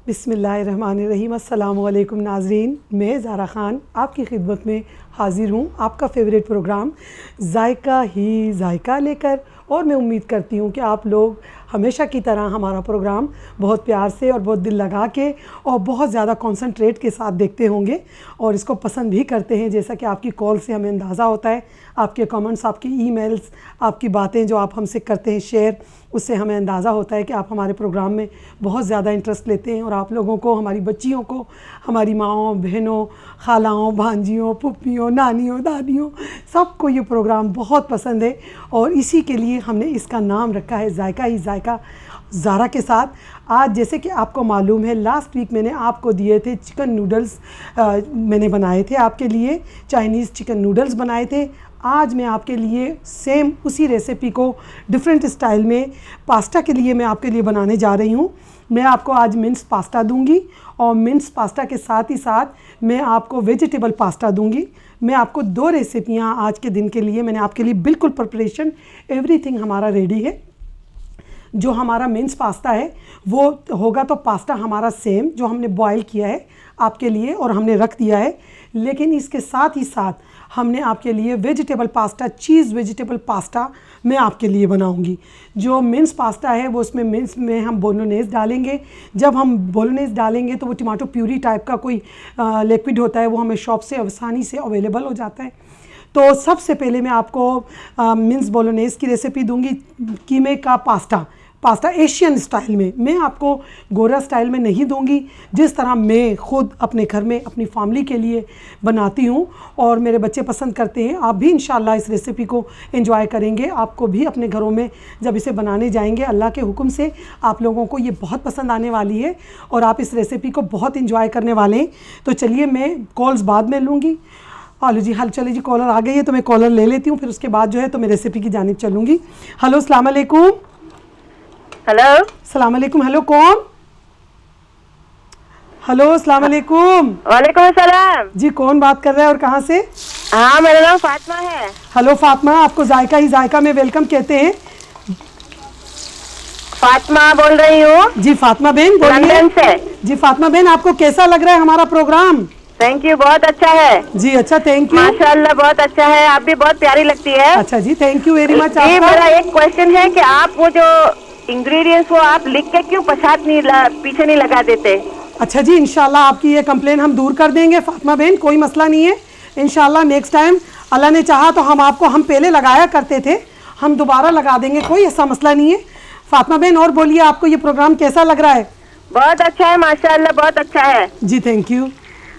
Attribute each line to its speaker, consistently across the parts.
Speaker 1: बिस्मिल्लाहिर्रहमानिर्रहीम। अस्सलामु अलैकुम नाज़रीन, मैं ज़ारा ख़ान आपकी खिदमत में हाज़िर हूँ आपका फ़ेवरेट प्रोग्राम ज़ायका ही ज़ायका लेकर। और मैं उम्मीद करती हूँ कि आप लोग हमेशा की तरह हमारा प्रोग्राम बहुत प्यार से और बहुत दिल लगा के और बहुत ज़्यादा कंसंट्रेट के साथ देखते होंगे और इसको पसंद भी करते हैं। जैसा कि आपकी कॉल से हमें अंदाज़ा होता है, आपके कमेंट्स, आपकी ईमेल्स, आपकी बातें जो आप हमसे करते हैं शेयर, उससे हमें अंदाज़ा होता है कि आप हमारे प्रोग्राम में बहुत ज़्यादा इंटरेस्ट लेते हैं। और आप लोगों को, हमारी बच्चियों को, हमारी माँओं, बहनों, खालाओं, भांजियों, पुप्पियों, नानियों, दादियों, सबको ये प्रोग्राम बहुत पसंद है। और इसी के लिए हमने इसका नाम रखा है ज़ायका ही ज़ायका ज़ारा के साथ। आज जैसे कि आपको मालूम है, लास्ट वीक मैंने आपको दिए थे चिकन नूडल्स, मैंने बनाए थे आपके लिए, चाइनीज़ चिकन नूडल्स बनाए थे। आज मैं आपके लिए सेम उसी रेसिपी को डिफरेंट स्टाइल में पास्ता के लिए मैं आपके लिए बनाने जा रही हूँ। मैं आपको आज मिन्स पास्ता दूंगी और मिन्स पास्ता के साथ ही साथ मैं आपको वेजिटेबल पास्ता दूंगी। मैं आपको दो रेसिपियाँ आज के दिन के लिए मैंने आपके लिए बिल्कुल प्रिपरेशन एवरीथिंग हमारा रेडी है। जो हमारा मिन्स पास्ता है वो होगा तो पास्ता हमारा सेम जो हमने बॉयल किया है आपके लिए और हमने रख दिया है, लेकिन इसके साथ ही साथ हमने आपके लिए वेजिटेबल पास्ता, चीज़ वेजिटेबल पास्ता मैं आपके लिए बनाऊंगी। जो मिन्स पास्ता है वो उसमें मिन्स में हम बोलोनेज़ डालेंगे। जब हम बोलोनेज़ डालेंगे तो वो टमाटो प्यूरी टाइप का कोई लिक्विड होता है, वो हमें शॉप से आसानी से अवेलेबल हो जाता है। तो सबसे पहले मैं आपको मिन्स बोलोनेज़ की रेसिपी दूंगी। कीमे का पास्ता एशियन स्टाइल में, मैं आपको गोरा स्टाइल में नहीं दूंगी। जिस तरह मैं ख़ुद अपने घर में अपनी फैमिली के लिए बनाती हूँ और मेरे बच्चे पसंद करते हैं, आप भी इंशाल्लाह इस रेसिपी को एंजॉय करेंगे। आपको भी अपने घरों में जब इसे बनाने जाएंगे, अल्लाह के हुक्म से आप लोगों को ये बहुत पसंद आने वाली है और आप इस रेसिपी को बहुत इंजॉय करने वाले हैं। तो चलिए, मैं कॉल्स बाद में लूँगी। हेलो जी, हल चलिए जी, कॉलर आ गई है तो मैं कॉलर ले लेती हूँ, फिर उसके बाद जो है तो मैं रेसिपी की जानिब चलूँगी। हेलो, अस्सलाम वालेकुम।
Speaker 2: हेलो,
Speaker 1: अस्सलाम वालेकुम। हेलो, कौन? हेलो, अस्सलाम वालेकुम।
Speaker 2: वालेकुम अस्सलाम
Speaker 1: जी, कौन बात कर रहा है और कहाँ से?
Speaker 2: हाँ, मेरा नाम फातिमा है।
Speaker 1: हेलो फातिमा, आपको ज़ायका ही ज़ायका में वेलकम कहते हैं।
Speaker 2: फातिमा बोल रही हूँ।
Speaker 1: जी फातिमा बहन बोलिए।
Speaker 2: लंदन से।
Speaker 1: जी फातिमा बहन, आपको कैसा लग रहा है हमारा प्रोग्राम?
Speaker 2: थैंक यू, बहुत अच्छा है
Speaker 1: जी। अच्छा, थैंक यू।
Speaker 2: माशाल्लाह, बहुत अच्छा है। आप भी बहुत प्यारी लगती है।
Speaker 1: अच्छा जी, थैंक यू वेरी मच।
Speaker 2: जी, मेरा एक क्वेश्चन है कि आप वो जो इंग्रेडिएंट्स वो आप लिख के क्यों पीछे नहीं लगा देते?
Speaker 1: अच्छा जी, इंशाल्लाह आपकी ये कंप्लेन हम दूर कर देंगे फातिमा बहन, कोई मसला नहीं है। इंशाल्लाह नेक्स्ट टाइम अल्लाह ने चाहा तो हम पहले लगाया करते थे, हम दोबारा लगा देंगे, कोई ऐसा मसला नहीं है। फातिमा बहन और बोलिए, आपको ये प्रोग्राम कैसा लग रहा है?
Speaker 2: बहुत अच्छा है माशाल्लाह, बहुत अच्छा है जी।
Speaker 1: Thank you,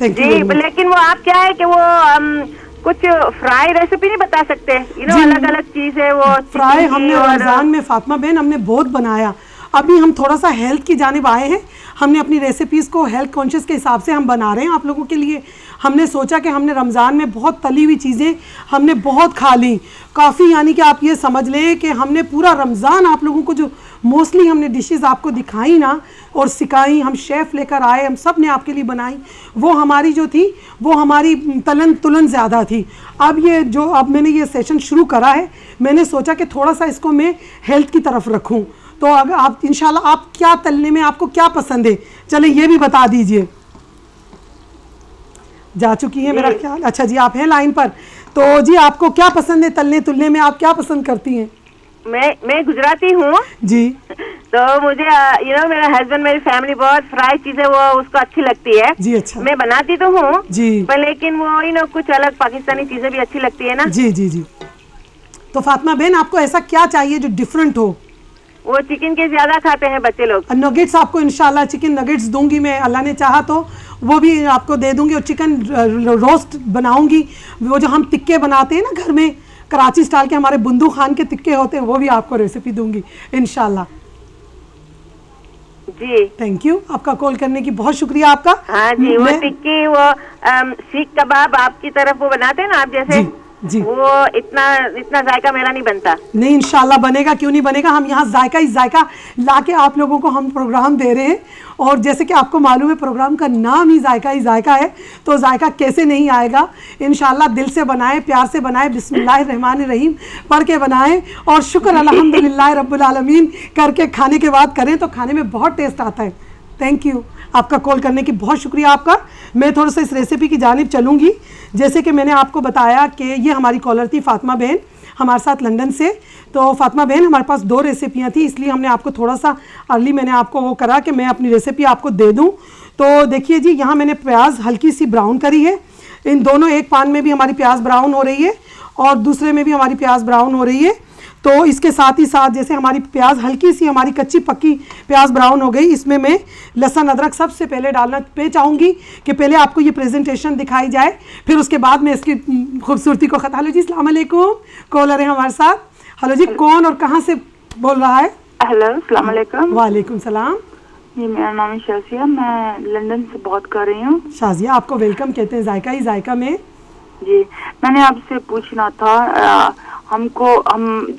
Speaker 1: thank
Speaker 2: you. लेकिन वो आप क्या है कि वो कुछ फ्राई रेसिपी नहीं बता सकते? अलग अलग चीज है वो
Speaker 1: फ्राई हमने रमजान में फातिमा बहन हमने बहुत बनाया। अभी हम थोड़ा सा हेल्थ की जानिब आए हैं, हमने अपनी रेसिपीज़ को हेल्थ कॉन्शियस के हिसाब से हम बना रहे हैं आप लोगों के लिए। हमने सोचा कि हमने रमज़ान में बहुत तली हुई चीज़ें हमने बहुत खा ली काफ़ी, यानी कि आप ये समझ लें कि हमने पूरा रमज़ान आप लोगों को जो मोस्टली हमने डिशेस आपको दिखाई ना और सिखाई, हम शेफ़ लेकर आए, हम सब ने आपके लिए बनाई, वो हमारी जो थी वो हमारी तलन तुलन ज़्यादा थी। अब मैंने ये सेशन शुरू करा है, मैंने सोचा कि थोड़ा सा इसको मैं हेल्थ की तरफ रखूँ। तो अगर आप इंशाल्लाह, आप क्या तलने में आपको क्या पसंद है, चले ये भी बता दीजिए। जा चुकी है मेरा ख्याल। अच्छा जी, आप हैं लाइन पर। तो जी, आपको क्या पसंद है तलने तुलने में, आप क्या पसंद करती हैं?
Speaker 2: मैं गुजराती हूँ जी। तो मुझे मेरा हस्बैंड, मेरी फैमिली बहुत फ्राई चीजें वो उसको अच्छी लगती है जी। अच्छा, मैं बनाती तो हूँ जी, पर लेकिन वो कुछ अलग पाकिस्तानी चीजें भी अच्छी लगती है ना जी। जी जी। तो फातिमा बहन, आपको ऐसा क्या चाहिए जो डिफरेंट हो? वो चिकन के ज्यादा खाते हैं बच्चे लोग। नगेट्स आपको इंशाल्लाह चिकन नगेट्स दूंगी मैं, अल्लाह ने चाहा तो वो भी आपको दे दूंगी। और चिकन रोस्ट बनाऊंगी, वो जो हम टिक्के बनाते हैं ना घर में, कराची स्टाइल के हमारे बुंदू खान के टिक्के होते हैं, वो भी आपको रेसिपी दूंगी इंशाल्लाह जी। थैंक यू, आपका कॉल करने की बहुत शुक्रिया आपका। हाँ जी, वो टिक्की, वो सीख कबाब आपकी तरफ वो बनाते हैं ना आप जैसे जी, वो इतना जायका मेरा नहीं बनता। नहीं, इंशाल्लाह बनेगा, क्यों नहीं बनेगा। हम यहाँ जायका ही जायका लाके आप लोगों को हम प्रोग्राम दे रहे हैं। और जैसे कि आपको मालूम है प्रोग्राम का नाम ही जायका ही जायका है, तो जायका कैसे नहीं आएगा। इंशाल्लाह दिल से बनाएं, प्यार से बनाएं, बिस्मिल्लाहिर्रहमानिर्रहीम पढ़ के बनाएं और शुक्र अल्हम्दुलिल्लाह रब्बुल आलमीन करके खाने के बाद करें तो खाने में बहुत टेस्ट आता है।
Speaker 1: थैंक यू, आपका कॉल करने की बहुत शुक्रिया आपका। मैं थोड़ा सा इस रेसिपी की जानिब चलूँगी। जैसे कि मैंने आपको बताया कि ये हमारी कॉलर थी फातिमा बहन हमारे साथ लंदन से। तो फातिमा बहन हमारे पास 2 रेसिपियाँ थी, इसलिए हमने आपको थोड़ा सा अर्ली मैंने आपको वो करा कि मैं अपनी रेसिपी आपको दे दूँ। तो देखिए जी, यहाँ मैंने प्याज हल्की सी ब्राउन करी है। इन दोनों, एक पान में भी हमारी प्याज ब्राउन हो रही है और दूसरे में भी हमारी प्याज ब्राउन हो रही है। तो इसके साथ ही साथ जैसे हमारी प्याज हल्की सी हमारी कच्ची पक्की प्याज ब्राउन हो गई, इसमें मैं लहसुन अदरक सबसे पहले डालना मैं चाहूँगी कि पहले आपको ये प्रेजेंटेशन दिखाई जाए, फिर उसके बाद मैं इसकी खूबसूरती को हेलो जी, अस्सलाम वालेकुम, कॉलर है हमारे साथ। हेलो जी, कौन और कहाँ से बोल रहा है?
Speaker 2: हेलो, अस्सलाम वालेकुम।
Speaker 1: वालेकुम सलाम
Speaker 2: जी, मेरा नाम है शाजिया, मैं लंदन से बात कर रही हूँ।
Speaker 1: शाजिया, आपको वेलकम कहते हैं जायका ही जायका में।
Speaker 2: जी, मैंने आपसे पूछना था, हम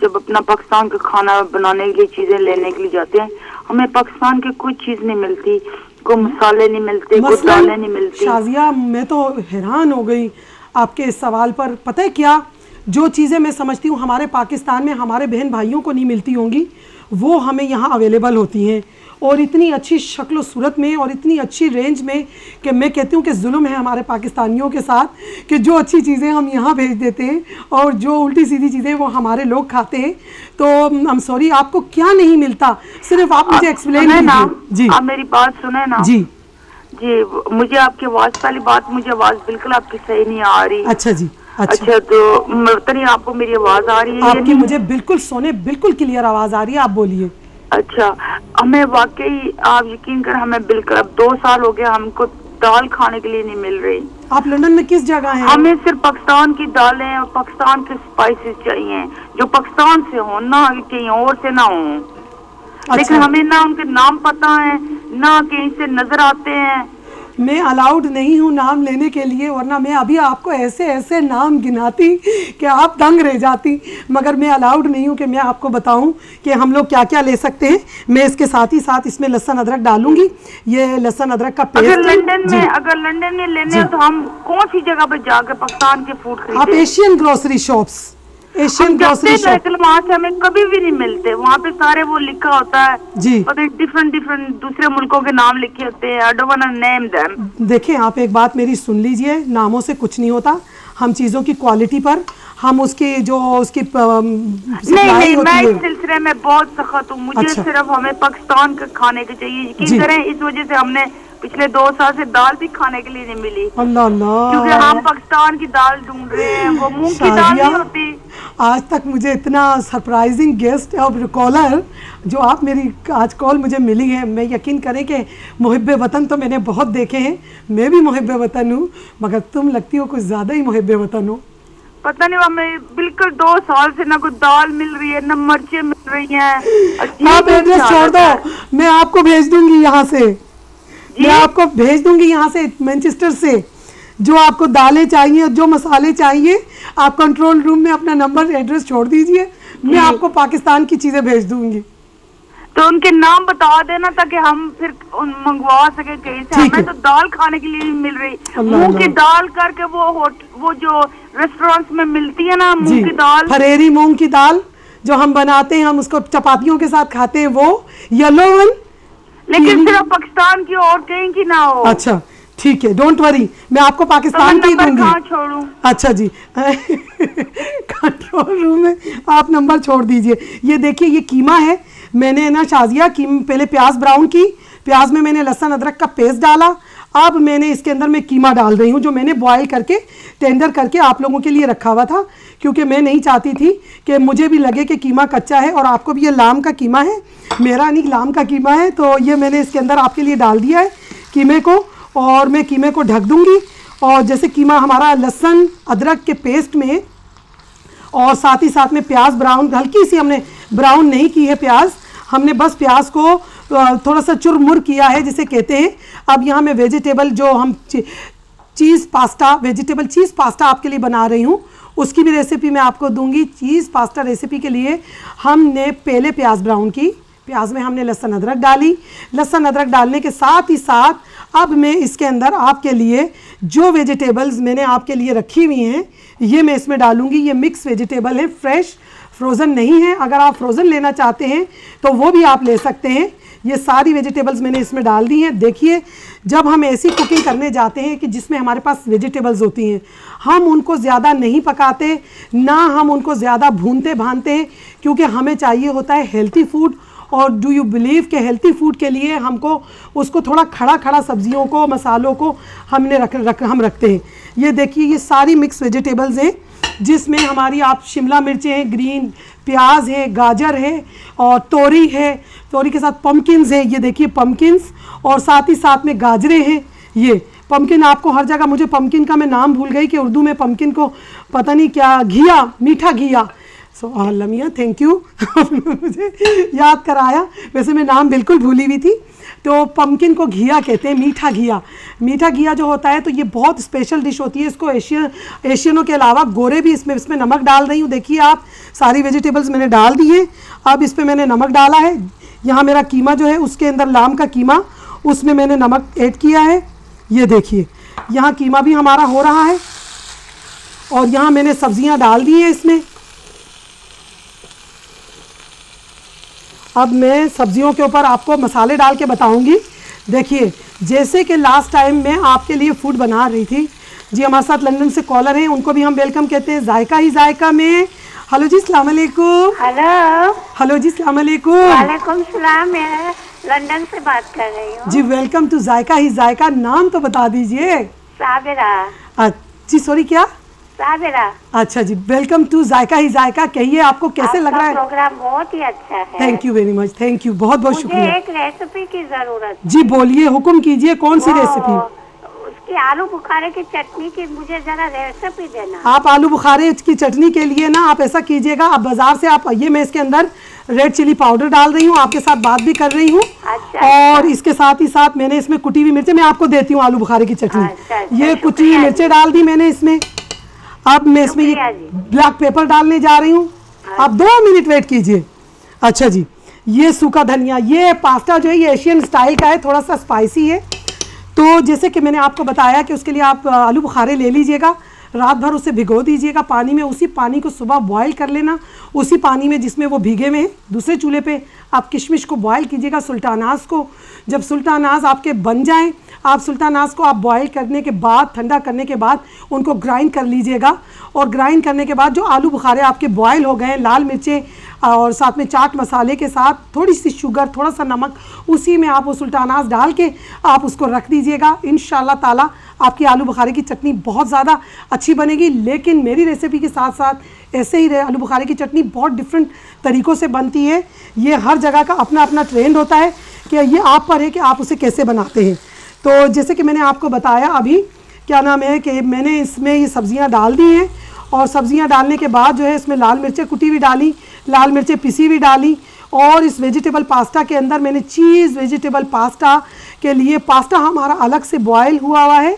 Speaker 2: जब अपना पाकिस्तान का खाना बनाने के लिए चीजें लेने के लिए जाते हैं, हमें पाकिस्तान की कोई चीज नहीं मिलती, कोई मसाले नहीं मिलते, कोई दालें नहीं मिलती।
Speaker 1: शाजिया, मैं तो हैरान हो गई आपके इस सवाल पर। पता है क्या, जो चीज़ें मैं समझती हूँ हमारे पाकिस्तान में हमारे बहन भाइयों को नहीं मिलती होंगी, वो हमें यहाँ अवेलेबल होती हैं, और इतनी अच्छी शक्ल सूरत में और इतनी अच्छी रेंज में कि मैं कहती हूँ कि जुल्म है हमारे पाकिस्तानियों के साथ कि जो अच्छी चीज़ें हम यहाँ भेज देते हैं और जो उल्टी सीधी चीज़ें वो हमारे लोग खाते हैं। तो आई एम सॉरी, आपको क्या नहीं मिलता, सिर्फ आप मुझे एक्सप्लेन कीजिए। जी, आप
Speaker 2: मेरी बात सुने ना।
Speaker 1: जी
Speaker 2: जी, मुझे आपकी आवाज़, पहली बात मुझे आवाज़ बिल्कुल आपकी सही नहीं आ रही।
Speaker 1: अच्छा जी,
Speaker 2: अच्छा, तो नहीं, आपको मेरी आवाज़ आ रही है?
Speaker 1: आपकी मुझे बिल्कुल बिल्कुल क्लियर आवाज़ आ रही है, आप बोलिए।
Speaker 2: अच्छा, हमें वाकई आप यकीन कर, हमें बिल्कुल अब 2 साल हो गया हमको दाल खाने के लिए नहीं मिल रही।
Speaker 1: आप लंदन में किस जगह हैं?
Speaker 2: हमें सिर्फ पाकिस्तान की दालें और पाकिस्तान के स्पाइसेस चाहिए, जो पाकिस्तान से हो, ना कहीं और से ना हो। अच्छा। लेकिन हमें ना उनके नाम पता है, ना कहीं से नजर आते हैं।
Speaker 1: मैं अलाउड नहीं हूँ नाम लेने के लिए, वरना मैं अभी आपको ऐसे ऐसे नाम गिनाती कि आप दंग रह जाती, मगर मैं अलाउड नहीं हूँ कि मैं आपको बताऊँ कि हम लोग क्या क्या ले सकते हैं। मैं इसके साथ ही साथ इसमें लहसुन अदरक डालूंगी, ये लहसुन अदरक का पेस्ट।
Speaker 2: अगर लंदन में लेने तो हम कौन सी जगह पर जाकर पाकिस्तान के फूड खरीदें?
Speaker 1: आप Asian grocery shops, Asian grocery shop,
Speaker 2: वहाँ से हमें कभी भी नहीं मिलते। वहाँ पे सारे वो लिखा होता है
Speaker 1: जी,
Speaker 2: डिफरेंट दूसरे मुल्कों के नाम लिखे होते हैं। I don't wanna name them।
Speaker 1: देखिए, आप एक बात मेरी सुन लीजिए, नामों से कुछ नहीं होता, हम चीज़ों की क्वालिटी पर, हम उसकी जो उसकी
Speaker 2: नहीं, मैं इस सिलसिले में बहुत सख्त हूँ। मुझे अच्छा। सिर्फ हमें पाकिस्तान के खाने के चाहिए, यकीन करें। इस वजह से हमने पिछले 2 साल से दाल भी खाने के लिए नहीं मिली।
Speaker 1: अल्लाह अल्लाह,
Speaker 2: क्योंकि हम पाकिस्तान की दाल ढूंढ रहे हैं, वो मूंग की दाल नहीं होती।
Speaker 1: आज तक मुझे इतना सरप्राइजिंग गेस्ट और कॉलर जो आप मेरी आज कॉल मुझे मिली है, मैं यकीन करें कि मुहिब्बे वतन तो मैंने बहुत देखे हैं, मैं भी मुहिब्बे वतन हूँ, मगर तुम लगती हो कुछ ज़्यादा ही मुहिब्बे वतन हो।
Speaker 2: पता नहीं, हमें बिल्कुल 2 साल से ना कोई दाल मिल रही है, ना मिर्चें मिल रही हैं।
Speaker 1: आप एड्रेस छोड़ दो, मैं आपको भेज दूंगी यहाँ से, मैं आपको भेज दूंगी यहाँ से मैनचेस्टर से, जो आपको दालें चाहिए, जो मसाले चाहिए, आप कंट्रोल रूम में अपना नंबर एड्रेस छोड़ दीजिए, मैं आपको पाकिस्तान की चीजें भेज दूंगी।
Speaker 2: तो उनके नाम बता देना ताकि हम फिर मंगवा सके कहीं से। हमें तो दाल खाने के लिए नहीं मिल रही। मूंग की दाल करके वो जो रेस्टोरेंट्स में मिलती है ना, मूंग की दाल,
Speaker 1: फरेरी मूंग की दाल जो हम बनाते हैं, हम उसको चपातियों के साथ खाते हैं, वो येलो वन,
Speaker 2: लेकिन सिर्फ पाकिस्तान की और कहीं की ना हो।
Speaker 1: अच्छा ठीक है, डोंट वरी, मैं आपको पाकिस्तान की दूंगी।
Speaker 2: छोड़ूं?
Speaker 1: अच्छा जी कंट्रोल रूम में आप नंबर छोड़ दीजिए। ये देखिए, ये कीमा है, मैंने ना शाजिया पहले प्याज ब्राउन की, प्याज में मैंने लहसुन अदरक का पेस्ट डाला, अब मैंने इसके अंदर मैं कीमा डाल रही हूँ, जो मैंने बॉयल करके टेंडर करके आप लोगों के लिए रखा हुआ था, क्योंकि मैं नहीं चाहती थी कि मुझे भी लगे कि कीमा कच्चा है और आपको भी। ये लाम का कीमा है, मेरा नहीं, लाम का कीमा है, तो ये मैंने इसके अंदर आपके लिए डाल दिया है कीमे को, और मैं कीमे को ढक दूंगी। और जैसे कीमा हमारा लहसुन अदरक के पेस्ट में, और साथ ही साथ में प्याज ब्राउन, हल्की सी हमने ब्राउन नहीं की है प्याज, हमने बस प्याज को थोड़ा सा चुरमुर किया है जिसे कहते हैं। अब यहाँ मैं वेजिटेबल जो हम चीज़ पास्ता, वेजिटेबल चीज़ पास्ता आपके लिए बना रही हूँ, उसकी भी रेसिपी मैं आपको दूंगी। चीज़ पास्ता रेसिपी के लिए हमने पहले प्याज ब्राउन की, प्याज में हमने लहसुन अदरक डाली, लहसुन अदरक डालने के साथ ही साथ अब मैं इसके अंदर आपके लिए जो वेजिटेबल्स मैंने आपके लिए रखी हुई हैं, ये मैं इसमें डालूंगी। ये मिक्स वेजिटेबल है, फ्रेश, फ्रोज़न नहीं है। अगर आप फ्रोज़न लेना चाहते हैं तो वो भी आप ले सकते हैं। ये सारी वेजिटेबल्स मैंने इसमें डाल दी हैं। देखिए, जब हम ऐसी कुकिंग करने जाते हैं कि जिसमें हमारे पास वेजिटेबल्स होती हैं, हम उनको ज़्यादा नहीं पकाते, ना हम उनको ज़्यादा भूनते भानते हैं, क्योंकि हमें चाहिए होता है हेल्थी फूड। और डू यू बिलीव कि हेल्थी फूड के लिए हमको उसको थोड़ा खड़ा खड़ा सब्जियों को, मसालों को हम रखते हैं। ये देखिए, ये सारी मिक्स वेजिटेबल्स हैं, जिसमें हमारी आप शिमला मिर्चें हैं, ग्रीन प्याज है, गाजर है और तोरी है, तोरी के साथ पम्पकिन्स है। ये देखिए पम्पकिन्स, और साथ ही साथ में गाजरें हैं। ये पम्पकिन आपको हर जगह, मुझे पम्पकिन का मैं नाम भूल गई कि उर्दू में पम्पकिन को पता नहीं क्या, घिया, मीठा घिया। सो लमिया, थैंक यू मुझे याद कराया, वैसे मैं नाम बिल्कुल भूली हुई थी। तो पम्पकिन को घिया कहते हैं, मीठा घिया। मीठा घिया जो होता है, तो ये बहुत स्पेशल डिश होती है। इसको एशियनों के अलावा गोरे भी इसमें नमक डाल रही हूँ। देखिए आप, सारी वेजिटेबल्स मैंने डाल दी है। अब इस पर मैंने नमक डाला है। यहाँ मेरा कीमा जो है, उसके अंदर लाम का कीमा, उसमें मैंने नमक ऐड किया है। ये देखिए, यहाँ कीमा भी हमारा हो रहा है, और यहाँ मैंने सब्जियाँ डाल दी हैं इसमें। अब मैं सब्जियों के ऊपर आपको मसाले डाल के बताऊंगी। देखिए, जैसे कि लास्ट टाइम मैं आपके लिए फूड बना रही थी जी, हमारे साथ लंदन से कॉलर हैं, उनको भी हम वेलकम कहते हैं जायका ही जायका में। हेलो जी, अस्सलाम वालेकुम। हेलो जी, अस्सलाम वालेकुम।
Speaker 2: वालेकुम सलाम, मैं लंदन से बात कर रही हूँ
Speaker 1: जी। वेलकम टू जायका ही जायका। नाम तो बता दीजिए।
Speaker 2: साबिरा।
Speaker 1: जी सॉरी, क्या?
Speaker 2: साबिरा।
Speaker 1: अच्छा जी, वेलकम टू जायका ही जायका। कहिए, आपको कैसे लग रहा है?
Speaker 2: प्रोग्राम बहुत ही अच्छा है।
Speaker 1: Thank you very much, thank you, बहुत बहुत शुक्रिया।
Speaker 2: मुझे एक रेसिपी की जरूरत है।
Speaker 1: जी बोलिए, हुक्म कीजिए, कौन सी रेसिपी?
Speaker 2: उसकी आलू बुखारे की चटनी की मुझे जरा रेसिपी देना।
Speaker 1: आप आलू बुखारे की चटनी के लिए ना, आप ऐसा कीजिएगा, आप बाजार से आप ये, मैं इसके अंदर रेड चिली पाउडर डाल रही हूँ, आपके साथ बात भी कर रही हूँ।
Speaker 2: अच्छा,
Speaker 1: और इसके साथ ही साथ मैंने इसमें कुटी हुई मिर्चें, मैं आपको देती हूँ आलू बुखारे की चटनी।
Speaker 2: अच्छा,
Speaker 1: ये कुटी हुई मिर्चें डाल दी मैंने इसमें। अब मैं इसमें ये ब्लैक पेपर डालने जा रही हूँ। आप 2 मिनट वेट कीजिए। अच्छा जी, ये सूखा धनिया। ये पास्ता जो है, ये एशियन स्टाइल का है, थोड़ा सा स्पाइसी है। तो जैसे कि मैंने आपको बताया कि उसके लिए आप आलू बुखारे ले लीजिएगा, रात भर उसे भिगो दीजिएगा पानी में। उसी पानी को सुबह बॉईल कर लेना, उसी पानी में जिसमें वो भीगे हुए हैं। दूसरे चूल्हे पे आप किशमिश को बॉईल कीजिएगा, सुल्तानाज को। जब सुल्तानाज आपके बन जाएं, आप सुल्तानाज को आप बॉईल करने के बाद, ठंडा करने के बाद उनको ग्राइंड कर लीजिएगा। और ग्राइंड करने के बाद जो आलू बुखारे आपके बॉईल हो गए, लाल मिर्चें और साथ में चाट मसाले के साथ थोड़ी सी शुगर, थोड़ा सा नमक, उसी में आप वो सुल्तानाज डाल के आप उसको रख दीजिएगा। इंशाल्लाह ताला आपकी आलू बुखारे की चटनी बहुत ज़्यादा अच्छी बनेगी। लेकिन मेरी रेसिपी के साथ साथ ऐसे ही आलू बुखारे की चटनी बहुत डिफरेंट तरीक़ों से बनती है। ये हर जगह का अपना अपना ट्रेंड होता है कि ये आप पर है कि आप उसे कैसे बनाते हैं। तो जैसे कि मैंने आपको बताया अभी, क्या नाम है, कि मैंने इसमें ये सब्ज़ियाँ डाल दी हैं। और सब्ज़ियाँ डालने के बाद जो है, इसमें लाल मिर्चें कुटी हुई डाली, लाल मिर्चें पिसी हुई डाली। और इस वेजिटेबल पास्ता के अंदर मैंने चीज़ वेजिटेबल पास्ता के लिए, पास्ता हमारा अलग से बॉयल हुआ है,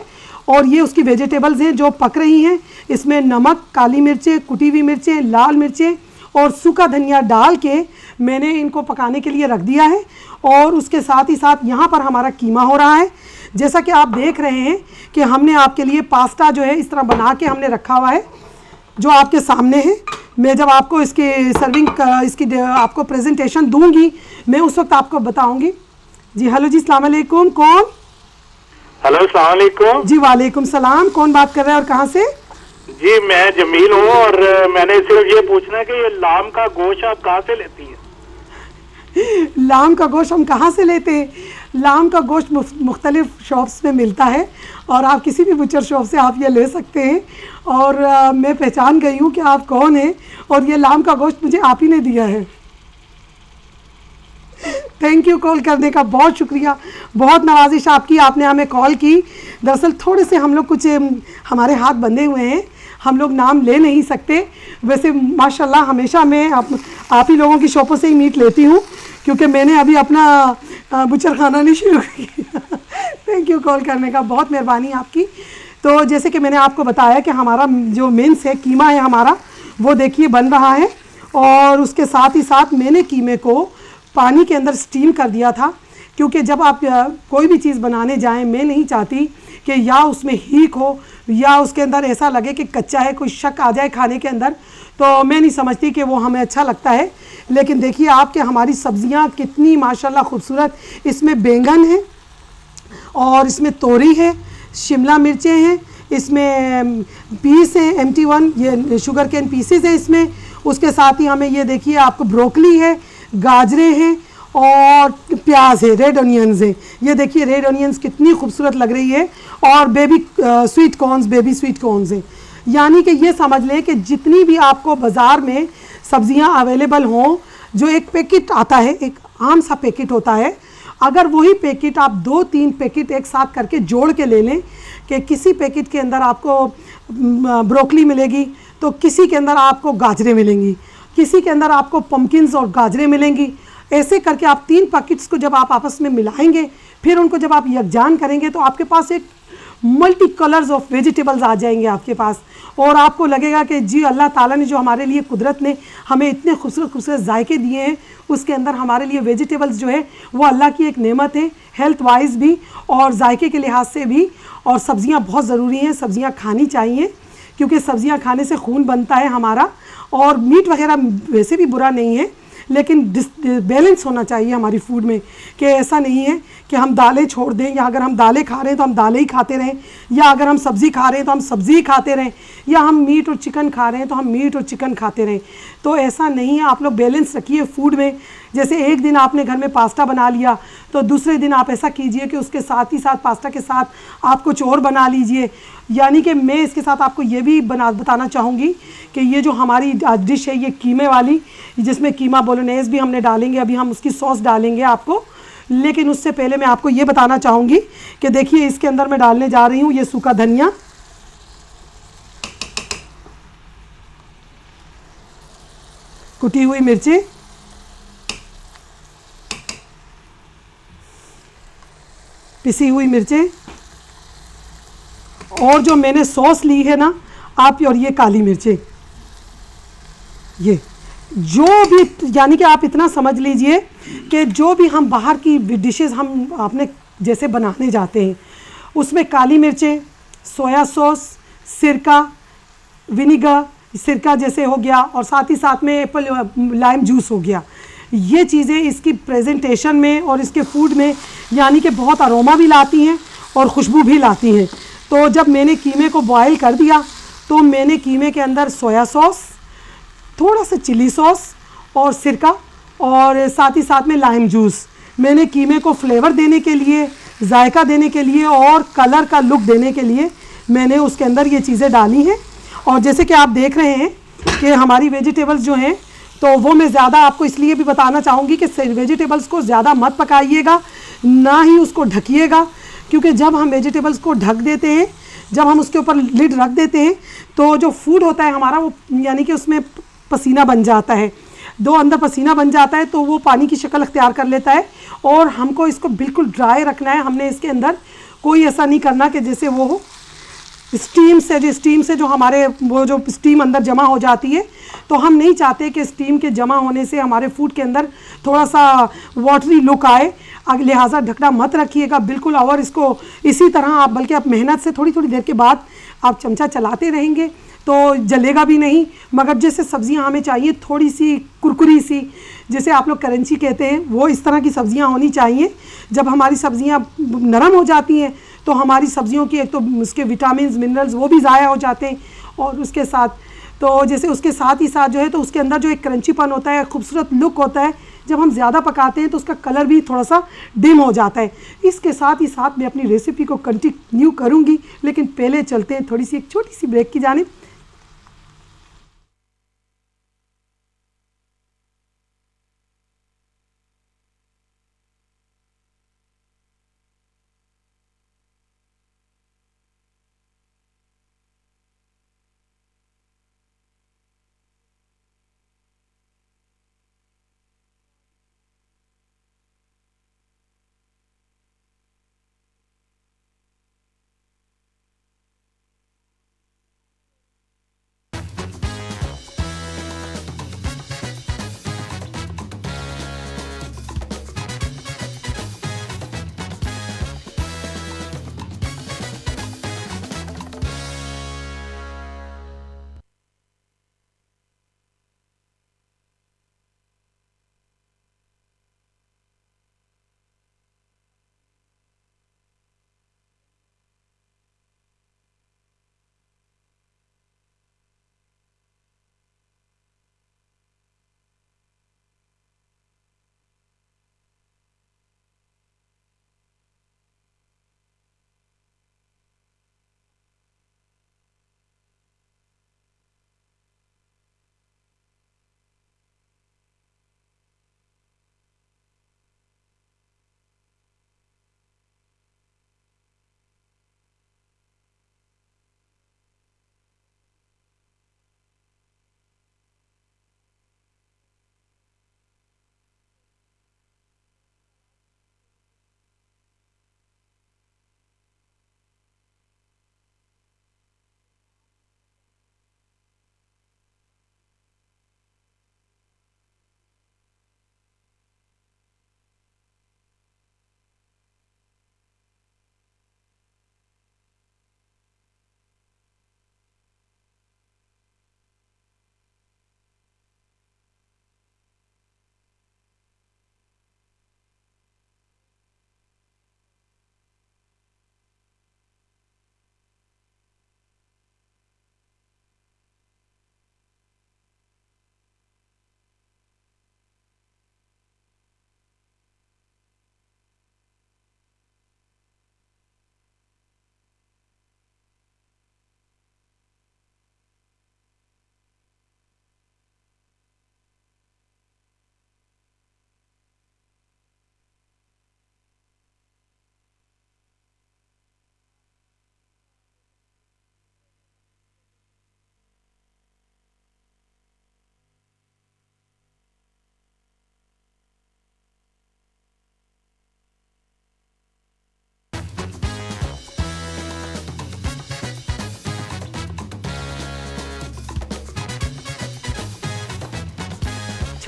Speaker 1: और ये उसकी वेजिटेबल्स हैं जो पक रही हैं। इसमें नमक, काली मिर्चें, कुटी हुई मिर्चें, लाल मिर्चें और सूखा धनिया डाल के मैंने इनको पकाने के लिए रख दिया है। और उसके साथ ही साथ यहाँ पर हमारा कीमा हो रहा है। जैसा कि आप देख रहे हैं कि हमने आपके लिए पास्ता जो है इस तरह बना के हमने रखा हुआ है, जो आपके सामने है। मैं जब आपको इसकी सर्विंग इसकी आपको प्रेजेंटेशन दूंगी, मैं उस वक्त आपको बताऊंगी। जी हेलो जी, अस्सलाम वालेकुम। कौन?
Speaker 3: हेलो, अस्सलाम वालेकुम।
Speaker 1: जी वालेकुम सलाम। कौन बात कर रहा है और कहाँ से?
Speaker 3: जी मैं जमील हूँ, और मैंने सिर्फ ये पूछना है कि ये लाम का गोश्त आप कहाँ से लेती हैं?
Speaker 1: लाम का गोश्त हम कहाँ से लेते हैं? लाम का गोश्त मुख्तलिफ शॉप्स में मिलता है, और आप किसी भी बुचर शॉप से आप ये ले सकते हैं। और मैं पहचान गई हूँ कि आप कौन हैं, और ये लाम का गोश्त मुझे आप ही ने दिया है। थैंक यू कॉल करने का, बहुत शुक्रिया, बहुत नवाजिश आपकी, आपने हमें कॉल की। दरअसल थोड़े से हम लोग कुछ हमारे हाथ बंधे हुए हैं, हम लोग नाम ले नहीं सकते। वैसे माशाल्लाह हमेशा मैं आप ही लोगों की शॉपों से ही मीट लेती हूँ, क्योंकि मैंने अभी अपना बुचर खाना नहीं शुरू किया। थैंक यू कॉल करने का, बहुत मेहरबानी आपकी। तो जैसे कि मैंने आपको बताया कि हमारा जो मेंस है, कीमा है हमारा, वो देखिए बन रहा है। और उसके साथ ही साथ मैंने कीमे को पानी के अंदर स्टीम कर दिया था, क्योंकि जब आप कोई भी चीज़ बनाने जाएं, मैं नहीं चाहती कि या उसमें हीक हो, या उसके अंदर ऐसा लगे कि कच्चा है, कोई शक आ जाए खाने के अंदर, तो मैं नहीं समझती कि वो हमें अच्छा लगता है। लेकिन देखिए आप कि हमारी सब्ज़ियाँ कितनी माशाल्लाह खूबसूरत, इसमें बैंगन है और इसमें तोरी है, शिमला मिर्चें हैं, इसमें पीस हैं MT1, ये शुगर केन पीसेस हैं इसमें। उसके साथ ही हमें ये देखिए आपको ब्रोकली है, गाजरें हैं और प्याज है, रेड ऑनियंस है। ये देखिए रेड ऑनियंस कितनी खूबसूरत लग रही है, और बेबी स्वीट कॉर्न्स हैं। यानी कि ये समझ लें कि जितनी भी आपको बाज़ार में सब्जियां अवेलेबल हों, जो एक पैकेट आता है, एक आम सा पैकेट होता है, अगर वही पैकेट आप 2-3 पैकेट एक साथ करके जोड़ के ले लें, कि किसी पैकेट के अंदर आपको ब्रोकली मिलेगी, तो किसी के अंदर आपको गाजरें मिलेंगी, किसी के अंदर आपको पम्पकिन्स और गाजरें मिलेंगी। ऐसे करके आप 3 पैकेट्स को जब आप आपस में मिलाएंगे, फिर उनको जब आप यकजान करेंगे, तो आपके पास एक मल्टी कलर्स ऑफ वेजिटेबल्स आ जाएंगे आपके पास, और आपको लगेगा कि जी अल्लाह ताला ने जो हमारे लिए, कुदरत ने हमें इतने खूबसूरत खूबसूरत जायके दिए हैं, उसके अंदर हमारे लिए वेजिटेबल्स जो है वो अल्लाह की एक नेमत है, हेल्थ वाइज भी और जायके के लिहाज से भी। और सब्ज़ियाँ बहुत ज़रूरी हैं, सब्ज़ियाँ खानी चाहिए, क्योंकि सब्ज़ियाँ खाने से खून बनता है हमारा। और मीट वगैरह वैसे भी बुरा नहीं है, लेकिन बैलेंस होना चाहिए हमारी फूड में, कि ऐसा नहीं है कि हम दालें छोड़ दें, या अगर हम दालें खा रहे हैं तो हम दालें ही खाते रहें, या अगर हम सब्ज़ी खा रहे हैं तो हम सब्ज़ी ही खाते रहें, या हम मीट और चिकन खा रहे हैं तो हम मीट और चिकन खाते रहें। तो ऐसा नहीं है, आप लोग बैलेंस रखिए फूड में। जैसे एक दिन आपने घर में पास्ता बना लिया, तो दूसरे दिन आप ऐसा कीजिए कि उसके साथ ही साथ, पास्ता के साथ आप कुछ और बना लीजिए। यानी कि मैं इसके साथ आपको ये भी बताना चाहूँगी कि ये जो हमारी डिश है, ये कीमे वाली, जिसमें कीमा बोलोनेज भी हमने डालेंगे, अभी हम उसकी सॉस डालेंगे आपको। लेकिन उससे पहले मैं आपको ये बताना चाहूँगी कि देखिए इसके अंदर मैं डालने जा रही हूँ ये सूखा धनिया, कुटी हुई मिर्ची, पिसी हुई मिर्चें, और जो मैंने सॉस ली है ना आप, और ये काली मिर्चें, ये जो भी, यानी कि आप इतना समझ लीजिए कि जो भी हम बाहर की डिशेस हम अपने जैसे बनाने जाते हैं, उसमें काली मिर्चें, सोया सॉस, सिरका, विनीगर, सिरका जैसे हो गया, और साथ ही साथ में एप्पल लाइम जूस हो गया, ये चीज़ें इसकी प्रेजेंटेशन में और इसके फूड में यानी कि बहुत अरोमा भी लाती हैं और खुशबू भी लाती हैं। तो जब मैंने कीमे को बॉयल कर दिया, तो मैंने कीमे के अंदर सोया सॉस, थोड़ा सा चिली सॉस और सिरका, और साथ ही साथ में लाइम जूस, मैंने कीमे को फ्लेवर देने के लिए, जायका देने के लिए और कलर का लुक देने के लिए मैंने उसके अंदर ये चीज़ें डाली हैं। और जैसे कि आप देख रहे हैं कि हमारी वेजिटेबल्स जो हैं, तो वो मैं ज़्यादा आपको इसलिए भी बताना चाहूँगी कि वेजिटेबल्स को ज़्यादा मत पकाइएगा, ना ही उसको ढकिएगा, क्योंकि जब हम वेजिटेबल्स को ढक देते हैं, जब हम उसके ऊपर लिड रख देते हैं, तो जो फूड होता है हमारा वो यानी कि उसमें पसीना बन जाता है, दो अंदर पसीना बन जाता है, तो वो पानी की शक्ल अख्तियार कर लेता है। और हमको इसको बिल्कुल ड्राई रखना है, हमने इसके अंदर कोई ऐसा नहीं करना कि जैसे वो हो स्टीम से जो हमारे वो जो स्टीम अंदर जमा हो जाती है, तो हम नहीं चाहते कि स्टीम के जमा होने से हमारे फूड के अंदर थोड़ा सा वाटरी लुक आए, लिहाजा ढकना मत रखिएगा बिल्कुल। और इसको इसी तरह आप, बल्कि आप मेहनत से थोड़ी थोड़ी देर के बाद आप चमचा चलाते रहेंगे तो जलेगा भी नहीं। मगर जैसे सब्ज़ियां हमें चाहिए थोड़ी सी कुरकुरी सी, जैसे आप लोग करंची कहते हैं, वो इस तरह की सब्ज़ियां होनी चाहिए। जब हमारी सब्ज़ियां नरम हो जाती हैं तो हमारी सब्ज़ियों की एक तो उसके विटामिन मिनरल्स वो भी ज़ाया हो जाते हैं, और उसके साथ तो जैसे उसके साथ ही साथ जो है, तो उसके अंदर जो एक क्रंचीपन होता है, खूबसूरत लुक होता है। जब हम ज़्यादा पकाते हैं तो उसका कलर भी थोड़ा सा डिम हो जाता है। इसके साथ ही साथ मैं अपनी रेसिपी को कंटिन्यू करूँगी, लेकिन पहले चलते हैं थोड़ी सी एक छोटी सी ब्रेक की जानिब।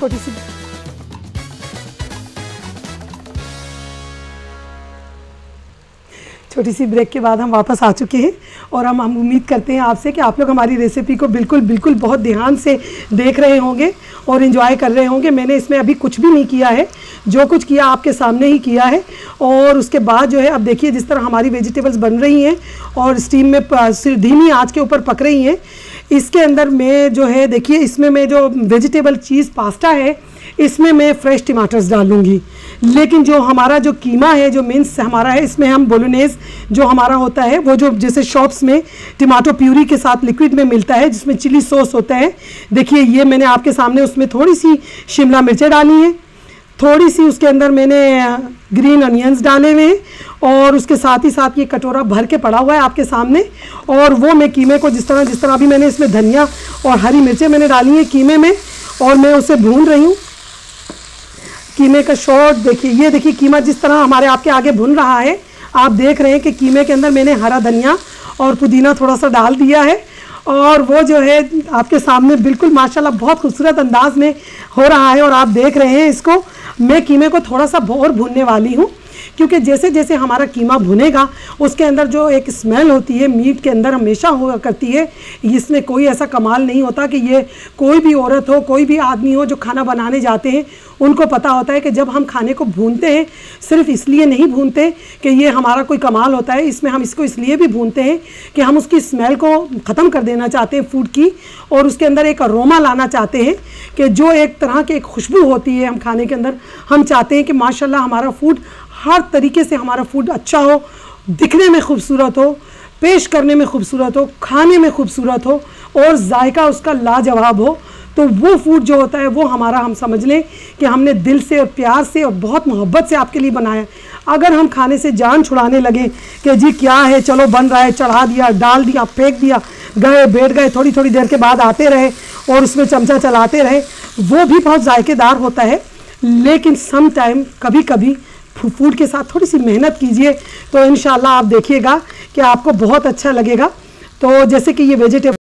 Speaker 1: छोटी सी ब्रेक के बाद हम वापस आ चुके हैं और हम उम्मीद करते हैं आपसे कि आप लोग हमारी रेसिपी को बिल्कुल बहुत ध्यान से देख रहे होंगे और एंजॉय कर रहे होंगे। मैंने इसमें अभी कुछ भी नहीं किया है, जो कुछ किया आपके सामने ही किया है। और उसके बाद जो है अब देखिए जिस तरह हमारी वेजिटेबल्स बन रही हैं और स्टीम में धीमी आंच के ऊपर पक रही हैं, इसके अंदर मैं जो है देखिए इसमें मैं जो वेजिटेबल चीज़ पास्ता है इसमें मैं फ्रेश टमाटर्स डालूँगी। लेकिन जो हमारा जो कीमा है, जो मीन्स हमारा है, इसमें हम बोलोनेज जो हमारा होता है वो जो जैसे शॉप्स में टमाटो प्यूरी के साथ लिक्विड में मिलता है जिसमें चिली सॉस होता है, देखिए ये मैंने आपके सामने उसमें थोड़ी सी शिमला मिर्चें डाली हैं, थोड़ी सी उसके अंदर मैंने ग्रीन अनियंस डाले हुए हैं और उसके साथ ही साथ ये कटोरा भर के पड़ा हुआ है आपके सामने। और वो मैं कीमे को जिस तरह अभी मैंने इसमें धनिया और हरी मिर्चें मैंने डाली हैं कीमे में और मैं उसे भून रही हूँ। कीमे का शॉट देखिए, ये देखिए कीमा जिस तरह हमारे आपके आगे भुन रहा है, आप देख रहे हैं कि कीमे के अंदर मैंने हरा धनिया और पुदीना थोड़ा सा डाल दिया है और वो जो है आपके सामने बिल्कुल माशाल्लाह बहुत खूबसूरत अंदाज में हो रहा है। और आप देख रहे हैं इसको, मैं कीमे को थोड़ा सा और भूनने वाली हूँ क्योंकि जैसे जैसे हमारा कीमा भुनेगा उसके अंदर जो एक स्मेल होती है मीट के अंदर हमेशा हुआ करती है। इसमें कोई ऐसा कमाल नहीं होता कि ये कोई भी औरत हो, कोई भी आदमी हो जो खाना बनाने जाते हैं उनको पता होता है कि जब हम खाने को भूनते हैं सिर्फ इसलिए नहीं भूनते कि ये हमारा कोई कमाल होता है, इसमें हम इसको इसलिए भी भूनते हैं कि हम उसकी स्मेल को ख़त्म कर देना चाहते हैं फूड की और उसके अंदर एक अरोमा लाना चाहते हैं कि जो एक तरह की एक खुशबू होती है हम खाने के अंदर। हम चाहते हैं कि माशाल्लाह हमारा फूड हर तरीके से हमारा फूड अच्छा हो, दिखने में खूबसूरत हो, पेश करने में खूबसूरत हो, खाने में खूबसूरत हो और जायका उसका लाजवाब हो। तो वो फूड जो होता है वो हमारा, हम समझ लें कि हमने दिल से और प्यार से और बहुत मोहब्बत से आपके लिए बनाया। अगर हम खाने से जान छुड़ाने लगे कि जी क्या है, चलो बन रहा है, चढ़ा दिया, डाल दिया, फेंक दिया, गए बैठ गए, थोड़ी थोड़ी देर के बाद आते रहे और उसमें चमचा चलाते रहे, वो भी बहुत जायकेदार होता है। लेकिन सम टाइम कभी कभी फूड के साथ थोड़ी सी मेहनत कीजिए तो इंशाल्लाह आप देखिएगा कि आपको बहुत अच्छा लगेगा। तो जैसे कि ये वेजिटेबल